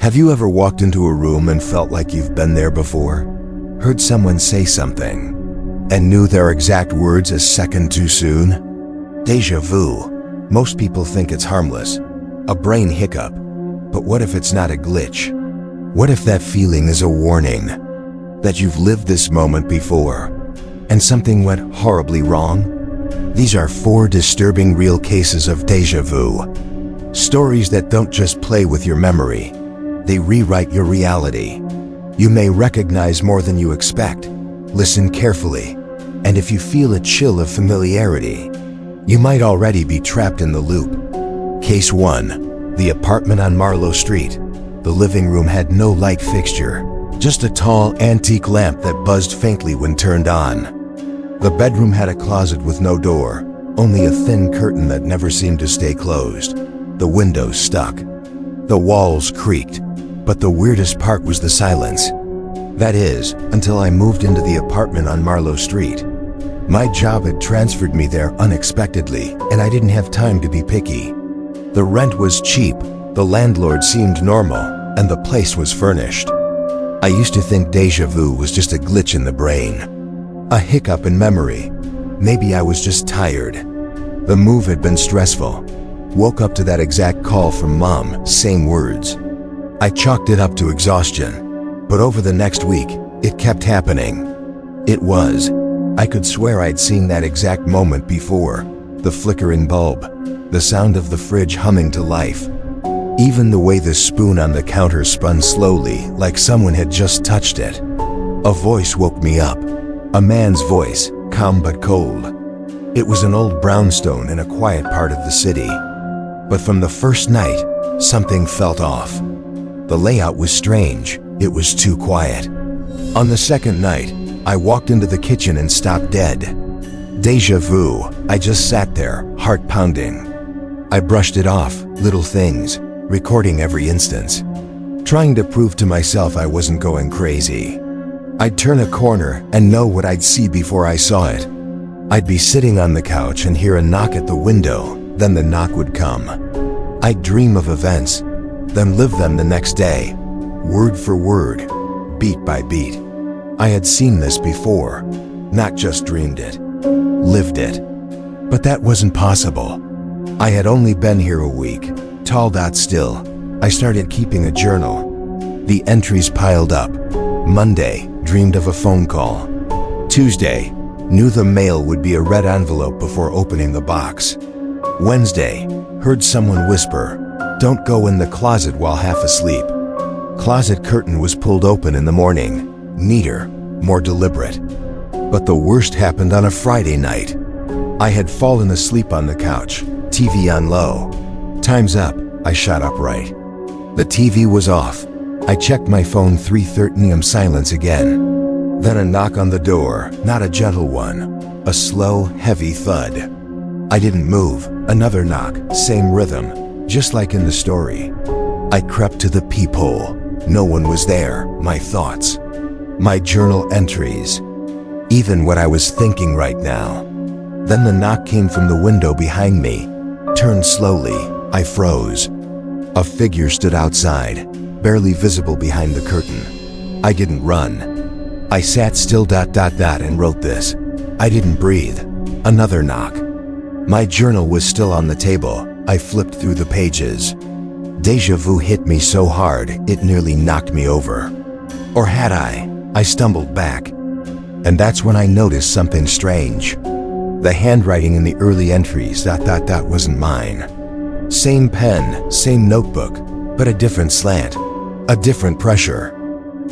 Have you ever walked into a room and felt like you've been there before? Heard someone say something and knew their exact words a second too soon? Déjà vu. Most people think it's harmless, a brain hiccup. But what if it's not a glitch? What if that feeling is a warning that you've lived this moment before and something went horribly wrong? These are 4 disturbing real cases of déjà vu. Stories that don't just play with your memory, they rewrite your reality. You may recognize more than you expect. Listen carefully, and if you feel a chill of familiarity, you might already be trapped in the loop. Case 1. The apartment on Marlowe Street. The living room had no light fixture, just a tall antique lamp that buzzed faintly when turned on. The bedroom had a closet with no door, only a thin curtain that never seemed to stay closed. The windows stuck. The walls creaked. But the weirdest part was the silence. That is, until I moved into the apartment on Marlowe Street. My job had transferred me there unexpectedly, and I didn't have time to be picky. The rent was cheap, the landlord seemed normal, and the place was furnished. I used to think déjà vu was just a glitch in the brain, a hiccup in memory. Maybe I was just tired. The move had been stressful. Woke up to that exact call from Mom, same words. I chalked it up to exhaustion, but over the next week, it kept happening. I could swear I'd seen that exact moment before. The flickering bulb, the sound of the fridge humming to life. Even the way the spoon on the counter spun slowly, like someone had just touched it. A voice woke me up. A man's voice, calm but cold. It was an old brownstone in a quiet part of the city. But from the first night, something felt off. The layout was strange. It was too quiet. On the second night, I walked into the kitchen and stopped dead. Déjà vu. I just sat there, heart pounding. I brushed it off, little things, recording every instance, trying to prove to myself I wasn't going crazy. I'd turn a corner and know what I'd see before I saw it. I'd be sitting on the couch and hear a knock at the window, then the knock would come. I'd dream of events, then live them the next day, word for word, beat by beat. I had seen this before, not just dreamed it, lived it. But that wasn't possible. I had only been here a week, tall dot still. I started keeping a journal. The entries piled up. Monday, dreamed of a phone call. Tuesday, knew the mail would be a red envelope before opening the box. Wednesday, heard someone whisper, "Don't go in the closet while half asleep." Closet curtain was pulled open in the morning, neater, more deliberate. But the worst happened on a Friday night. I had fallen asleep on the couch, TV on low. Time's up, I shot upright. The TV was off. I checked my phone, 3:30 am, silence again. Then a knock on the door, not a gentle one, a slow, heavy thud. I didn't move. Another knock, same rhythm, just like in the story. I crept to the peephole. No one was there. My thoughts, my journal entries, even what I was thinking right now. Then the knock came from the window behind me. Turned slowly. I froze. A figure stood outside, barely visible behind the curtain. I didn't run. I sat still ... and wrote this. I didn't breathe. Another knock. My journal was still on the table. I flipped through the pages. Déjà vu hit me so hard, it nearly knocked me over. Or had I? I stumbled back. And that's when I noticed something strange. The handwriting in the early entries ... wasn't mine. Same pen, same notebook, but a different slant, a different pressure.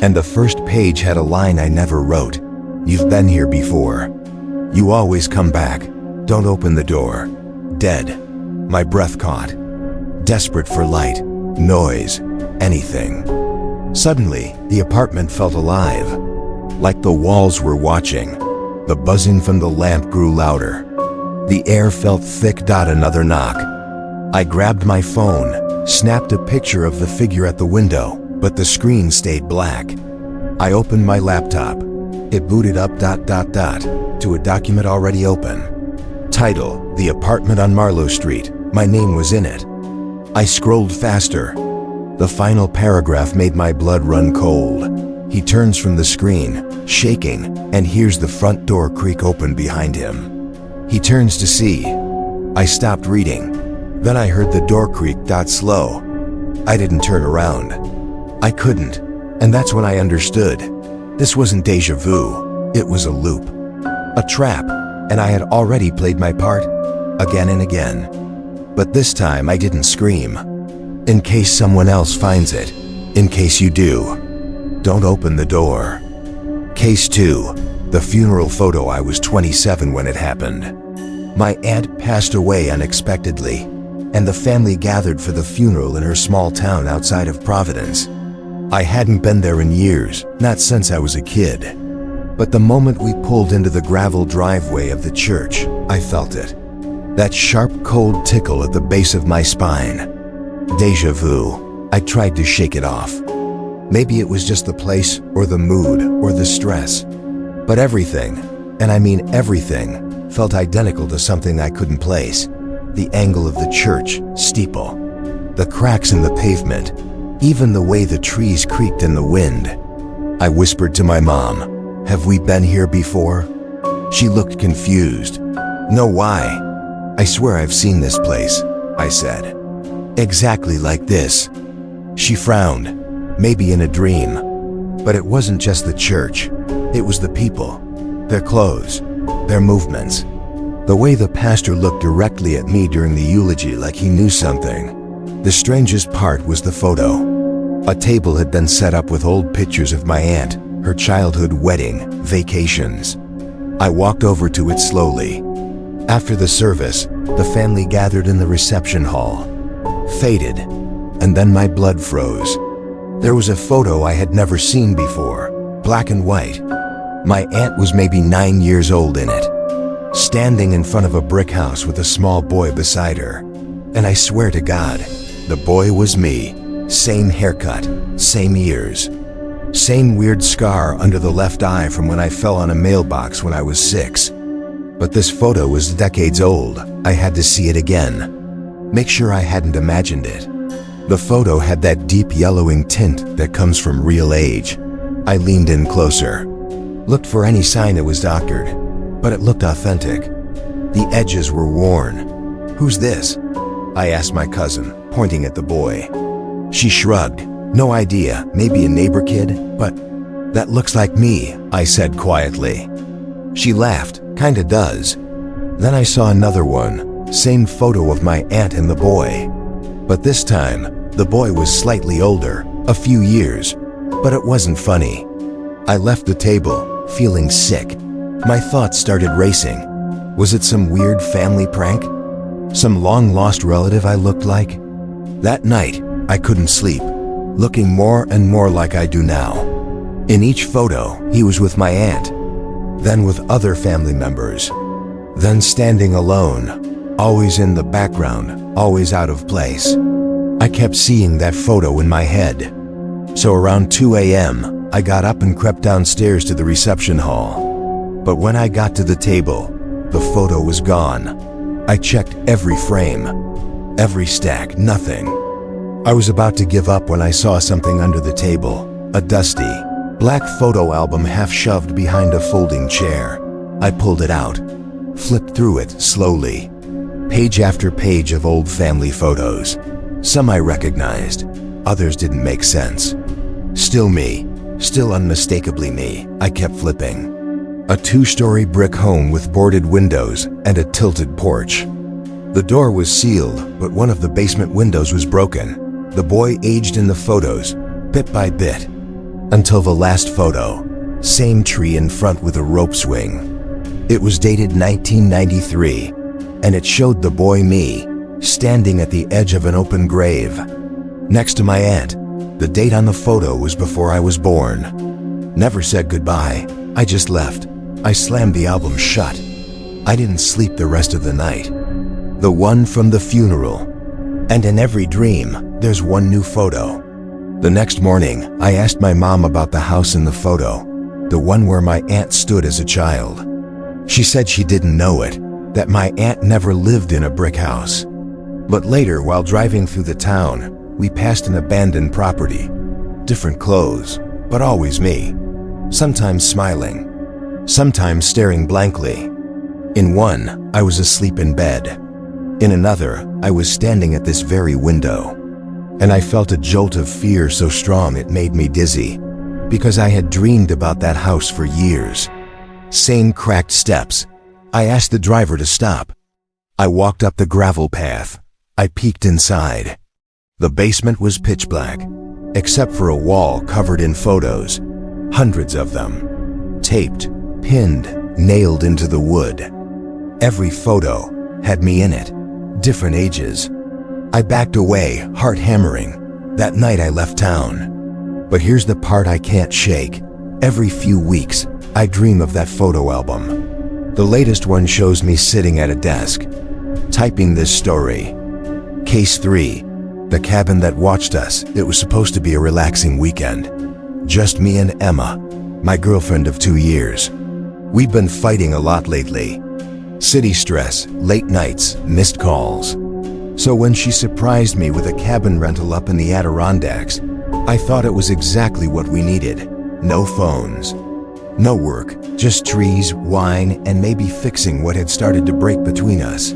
And the first page had a line I never wrote. "You've been here before. You always come back. Don't open the door." Dead. My breath caught. Desperate for light, noise, anything. Suddenly, the apartment felt alive. Like the walls were watching. The buzzing from the lamp grew louder. The air felt thick. Another knock. I grabbed my phone, snapped a picture of the figure at the window, but the screen stayed black. I opened my laptop. It booted up ... to a document already open. Title: The Apartment on Marlowe Street. My name was in it. I scrolled faster. The final paragraph made my blood run cold. He turns from the screen, shaking, and hears the front door creak open behind him. He turns to see. I stopped reading. Then I heard the door creak slow. I didn't turn around. I couldn't, and that's when I understood. This wasn't déjà vu, it was a loop. A trap, and I had already played my part, again and again. But this time I didn't scream. In case someone else finds it, in case you do, don't open the door. Case 2, the funeral photo. I was 27 when it happened. My aunt passed away unexpectedly, and the family gathered for the funeral in her small town outside of Providence. I hadn't been there in years, not since I was a kid. But the moment we pulled into the gravel driveway of the church, I felt it. That sharp, cold tickle at the base of my spine. Déjà vu. I tried to shake it off. Maybe it was just the place, or the mood, or the stress. But everything, and I mean everything, felt identical to something I couldn't place. The angle of the church steeple, the cracks in the pavement, even the way the trees creaked in the wind. I whispered to my mom, "Have we been here before?" She looked confused. "No, why?" "I swear I've seen this place," I said. "Exactly like this." She frowned. "Maybe in a dream." But it wasn't just the church. It was the people, their clothes, their movements. The way the pastor looked directly at me during the eulogy like he knew something. The strangest part was the photo. A table had been set up with old pictures of my aunt, her childhood wedding, vacations. I walked over to it slowly. After the service, the family gathered in the reception hall. Faded, and then my blood froze. There was a photo I had never seen before, black and white. My aunt was maybe 9 years old in it, standing in front of a brick house with a small boy beside her. And I swear to God, the boy was me. Same haircut, same ears, same weird scar under the left eye from when I fell on a mailbox when I was 6. But this photo was decades old. I had to see it again. Make sure I hadn't imagined it. The photo had that deep yellowing tint that comes from real age. I leaned in closer, looked for any sign it was doctored, but it looked authentic. The edges were worn. "Who's this?" I asked my cousin, pointing at the boy. She shrugged. "No idea, maybe a neighbor kid, but that looks like me," I said quietly. She laughed. "Kinda does." Then I saw another one, same photo of my aunt and the boy. But this time, the boy was slightly older, a few years, but it wasn't funny. I left the table, feeling sick. My thoughts started racing. Was it some weird family prank? Some long-lost relative I looked like? That night, I couldn't sleep, looking more and more like I do now. In each photo, he was with my aunt, then with other family members, then standing alone, always in the background, always out of place. I kept seeing that photo in my head. So around 2 a.m., I got up and crept downstairs to the reception hall. But when I got to the table, the photo was gone. I checked every frame, every stack, nothing. I was about to give up when I saw something under the table, a dusty, black photo album half shoved behind a folding chair. I pulled it out, flipped through it slowly. Page after page of old family photos. Some I recognized, others didn't make sense. Still me, still unmistakably me, I kept flipping. A 2-story brick home with boarded windows and a tilted porch. The door was sealed, but one of the basement windows was broken. The boy aged in the photos, bit by bit, until the last photo. Same tree in front with a rope swing. It was dated 1993, and it showed the boy me, standing at the edge of an open grave, next to my aunt. The date on the photo was before I was born. Never said goodbye, I just left. I slammed the album shut. I didn't sleep the rest of the night. The one from the funeral. And in every dream, there's one new photo. The next morning, I asked my mom about the house in the photo, the one where my aunt stood as a child. She said she didn't know it, that my aunt never lived in a brick house. But later, while driving through the town, We passed an abandoned property. Different clothes, but always me. Sometimes smiling, sometimes staring blankly. In one, I was asleep in bed. In another, I was standing at this very window. And I felt a jolt of fear so strong it made me dizzy, because I had dreamed about that house for years. Same cracked steps. I asked the driver to stop. I walked up the gravel path. I peeked inside. The basement was pitch black, except for a wall covered in photos. Hundreds of them. Taped, pinned, nailed into the wood. Every photo had me in it. Different ages. I backed away, heart hammering. That night I left town. But here's the part I can't shake. Every few weeks, I dream of that photo album. The latest one shows me sitting at a desk, typing this story. Case 3. The cabin that watched us. It was supposed to be a relaxing weekend. Just me and Emma, my girlfriend of 2 years. We've been fighting a lot lately. City stress, late nights, missed calls. So when she surprised me with a cabin rental up in the Adirondacks, I thought it was exactly what we needed. No phones. No work, just trees, wine, and maybe fixing what had started to break between us.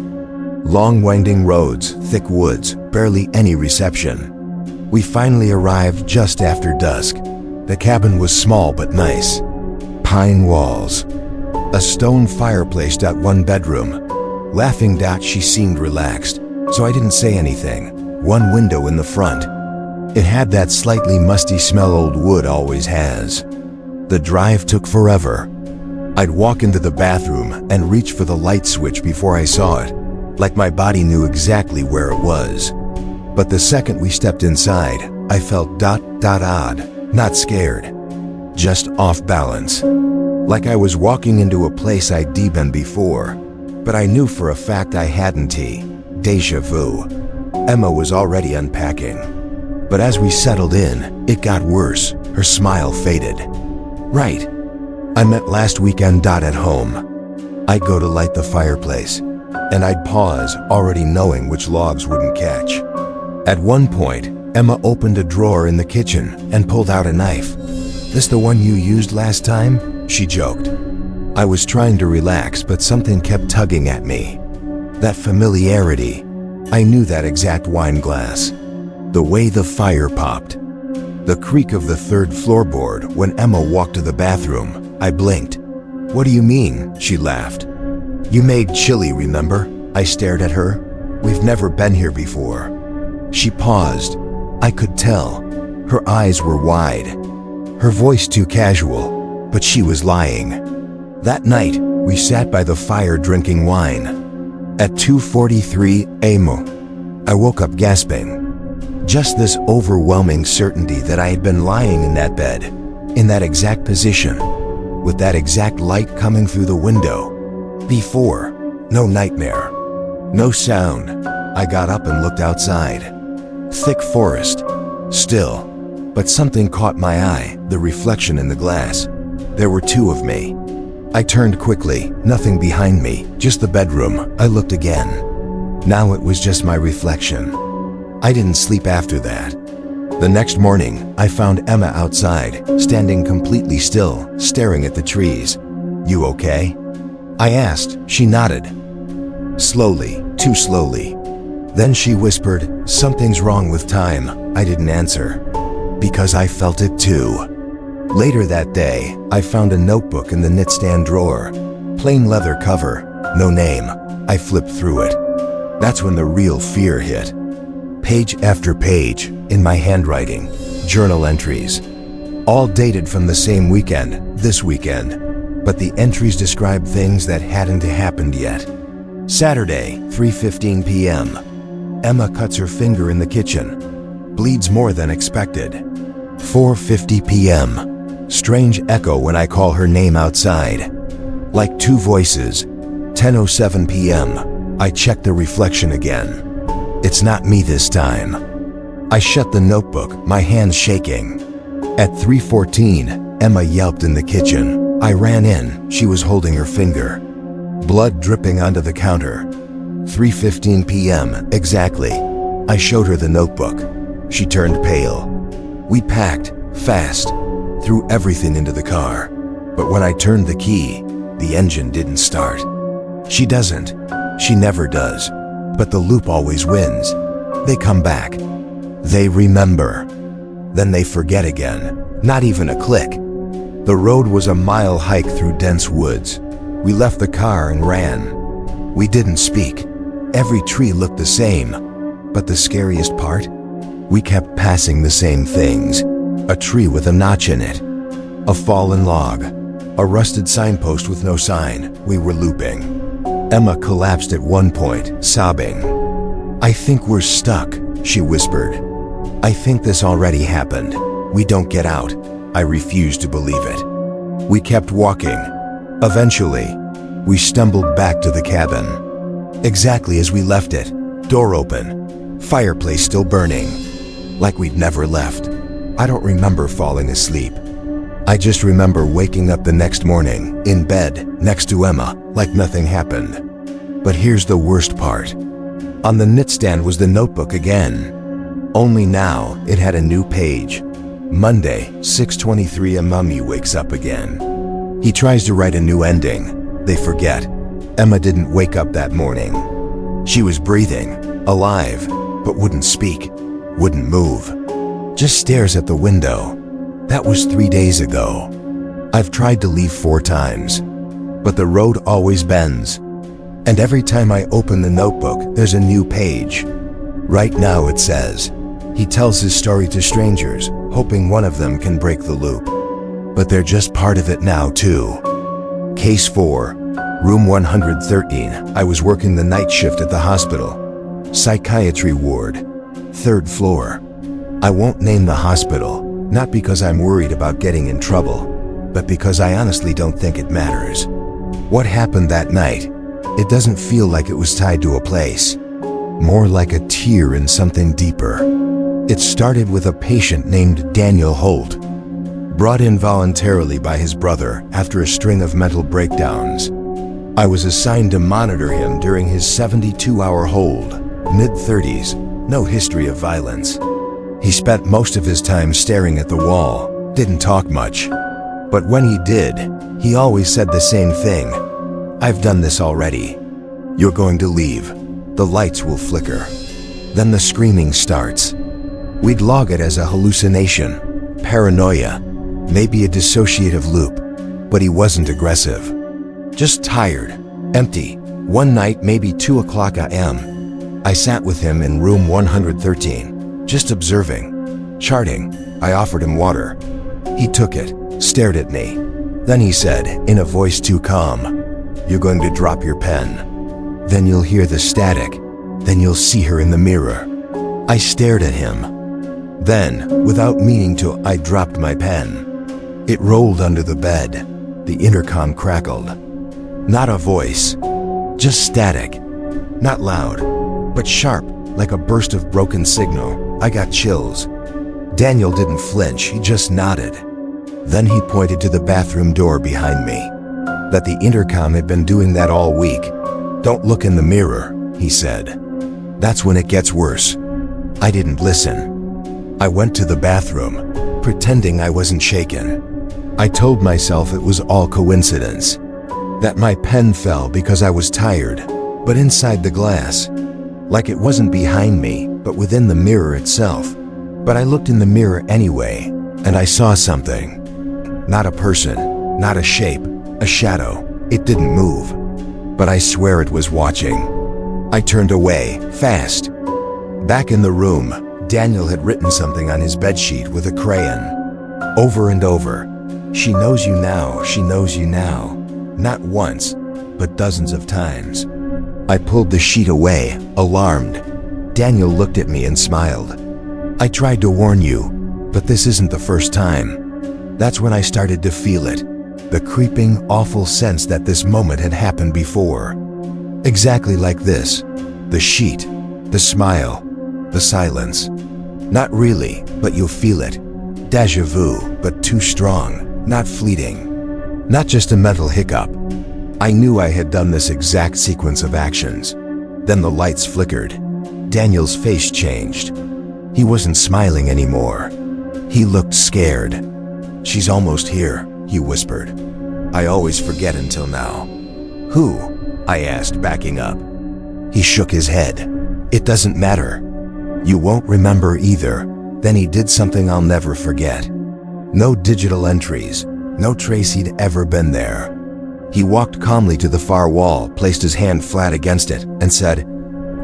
Long winding roads, thick woods, barely any reception. We finally arrived just after dusk. The cabin was small but nice. Pine walls. A stone fireplace. One bedroom. Laughing. She seemed relaxed, so I didn't say anything. One window in the front. It had that slightly musty smell old wood always has. The drive took forever. I'd walk into the bathroom and reach for the light switch before I saw it, like my body knew exactly where it was. But the second we stepped inside, I felt odd, not scared, just off balance. Like I was walking into a place I'd been before, but I knew for a fact I hadn't. Déjà vu. Emma was already unpacking. But as we settled in, it got worse. Her smile faded. Right. I meant last weekend. At home. I'd go to light the fireplace, and I'd pause, already knowing which logs wouldn't catch. At one point, Emma opened a drawer in the kitchen and pulled out a knife. "This the one you used last time?" she joked. I was trying to relax, but something kept tugging at me. That familiarity. I knew that exact wine glass. The way the fire popped. The creak of the third floorboard when Emma walked to the bathroom. I blinked. "What do you mean?" she laughed. "You made chili, remember?" I stared at her. "We've never been here before." She paused. I could tell. Her eyes were wide. Her voice too casual, but she was lying. That night, we sat by the fire drinking wine. At 2:43 a.m., I woke up gasping. Just this overwhelming certainty that I had been lying in that bed, in that exact position, with that exact light coming through the window. Before, no nightmare, no sound. I got up and looked outside. Thick forest, still, but something caught my eye, the reflection in the glass. There were two of me. I turned quickly, nothing behind me, just the bedroom. I looked again. Now it was just my reflection. I didn't sleep after that. The next morning, I found Emma outside, standing completely still, staring at the trees. "You okay?" I asked. She nodded. Slowly, too slowly. Then she whispered, "Something's wrong with time." I didn't answer, because I felt it too. Later that day, I found a notebook in the nightstand drawer. Plain leather cover, no name. I flipped through it. That's when the real fear hit. Page after page, in my handwriting, journal entries. All dated from the same weekend, this weekend. But the entries described things that hadn't happened yet. Saturday, 3:15 p.m. Emma cuts her finger in the kitchen. Bleeds more than expected. 4:50 p.m. Strange echo when I call her name outside. Like two voices. 10:07 p.m. I check the reflection again. It's not me this time. I shut the notebook, my hands shaking. At 3:14, Emma yelped in the kitchen. I ran in. She was holding her finger. Blood dripping onto the counter. 3:15 p.m. exactly. I showed her the notebook. She turned pale. We packed, fast, threw everything into the car. But when I turned the key, the engine didn't start. She doesn't. She never does. But the loop always wins. They come back. They remember. Then they forget again. Not even a click. The road was a mile hike through dense woods. We left the car and ran. We didn't speak. Every tree looked the same. But the scariest part? We kept passing the same things. A tree with a notch in it. A fallen log. A rusted signpost with no sign. We were looping. Emma collapsed at one point, sobbing. "I think we're stuck," she whispered. "I think this already happened. We don't get out." I refused to believe it. We kept walking. Eventually, we stumbled back to the cabin. Exactly as we left it. Door open. Fireplace still burning. Like we'd never left. I don't remember falling asleep. I just remember waking up the next morning, in bed, next to Emma, like nothing happened. But here's the worst part. On the nightstand was the notebook again. Only now, it had a new page. Monday, 6:23 a mummy wakes up again. He tries to write a new ending. They forget. Emma didn't wake up that morning. She was breathing, alive, but wouldn't speak, wouldn't move. Just stares at the window. That was 3 days ago. I've tried to leave 4 times, but the road always bends. And every time I open the notebook, there's a new page. Right now it says, he tells his story to strangers, hoping one of them can break the loop. But they're just part of it now too. Case 4, room 113. I was working the night shift at the hospital. Psychiatry ward, 3rd floor. I won't name the hospital. Not because I'm worried about getting in trouble, but because I honestly don't think it matters. What happened that night? It doesn't feel like it was tied to a place. More like a tear in something deeper. It started with a patient named Daniel Holt, brought in voluntarily by his brother after a string of mental breakdowns. I was assigned to monitor him during his 72-hour hold, mid-30s, no history of violence. He spent most of his time staring at the wall, didn't talk much. But when he did, he always said the same thing. "I've done this already. You're going to leave. The lights will flicker." Then the screaming starts. We'd log it as a hallucination, paranoia, maybe a dissociative loop, but he wasn't aggressive. Just tired, empty. One night, maybe 2 o'clock a.m., I sat with him in room 113. Just observing, charting. I offered him water. He took it, stared at me. Then he said, in a voice too calm, "You're going to drop your pen. Then you'll hear the static. Then you'll see her in the mirror." I stared at him. Then, without meaning to, I dropped my pen. It rolled under the bed. The intercom crackled. Not a voice, just static. Not loud, but sharp, like a burst of broken signal. I got chills. Daniel didn't flinch, he just nodded. Then he pointed to the bathroom door behind me. That the intercom had been doing that all week. "Don't look in the mirror," he said. "That's when it gets worse." I didn't listen. I went to the bathroom, pretending I wasn't shaken. I told myself it was all coincidence. That my pen fell because I was tired, but inside the glass. Like it wasn't behind me, but within the mirror itself. But I looked in the mirror anyway, and I saw something. Not a person, not a shape, a shadow. It didn't move. But I swear it was watching. I turned away, fast. Back in the room, Daniel had written something on his bedsheet with a crayon. Over and over. "She knows you now, she knows you now." Not once, but dozens of times. I pulled the sheet away, alarmed. Daniel looked at me and smiled. "I tried to warn you, but this isn't the first time." That's when I started to feel it. The creeping, awful sense that this moment had happened before. Exactly like this. The sheet, the smile, the silence. Not really, but you'll feel it. Déjà vu, but too strong, not fleeting. Not just a mental hiccup. I knew I had done this exact sequence of actions. Then the lights flickered. Daniel's face changed. He wasn't smiling anymore. He looked scared. "She's almost here," he whispered. "I always forget until now." "Who?" I asked, backing up. He shook his head. "It doesn't matter. You won't remember either." Then he did something I'll never forget. No digital entries, no trace he'd ever been there. He walked calmly to the far wall, placed his hand flat against it, and said,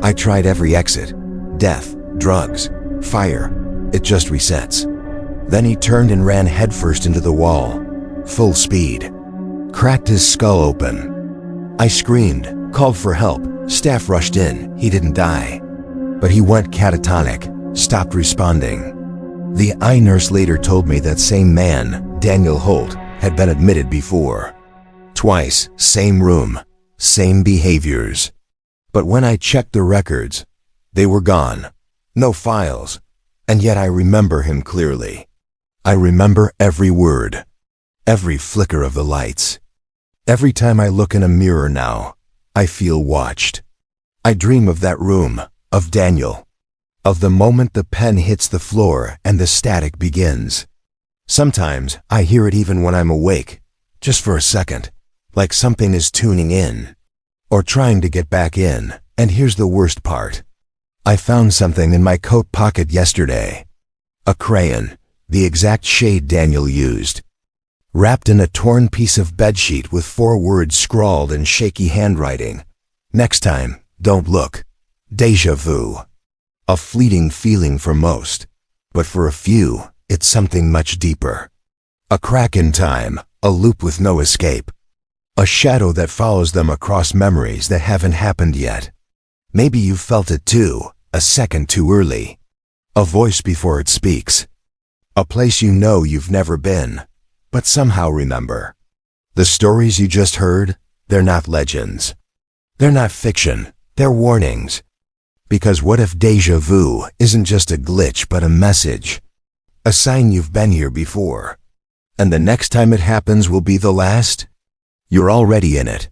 "I tried every exit. Death, drugs, fire. It just resets." Then he turned and ran headfirst into the wall, full speed. Cracked his skull open. I screamed, called for help. Staff rushed in. He didn't die. But he went catatonic, stopped responding. The eye nurse later told me that same man, Daniel Holt, had been admitted before. Twice, same room, same behaviors. But when I checked the records, they were gone. No files. And yet I remember him clearly. I remember every word, every flicker of the lights. Every time I look in a mirror now, I feel watched. I dream of that room, of Daniel, of the moment the pen hits the floor and the static begins. Sometimes I hear it even when I'm awake, just for a second, like something is tuning in, or trying to get back in. And here's the worst part. I found something in my coat pocket yesterday. A crayon, the exact shade Daniel used. Wrapped in a torn piece of bedsheet with 4 words scrawled in shaky handwriting. "Next time, don't look." Déjà vu. A fleeting feeling for most, but for a few, it's something much deeper. A crack in time, a loop with no escape. A shadow that follows them across memories that haven't happened yet. Maybe you felt it too, a second too early. A voice before it speaks. A place you know you've never been, but somehow remember. The stories you just heard, they're not legends. They're not fiction, they're warnings. Because what if déjà vu isn't just a glitch but a message? A sign you've been here before. And the next time it happens will be the last? You're already in it.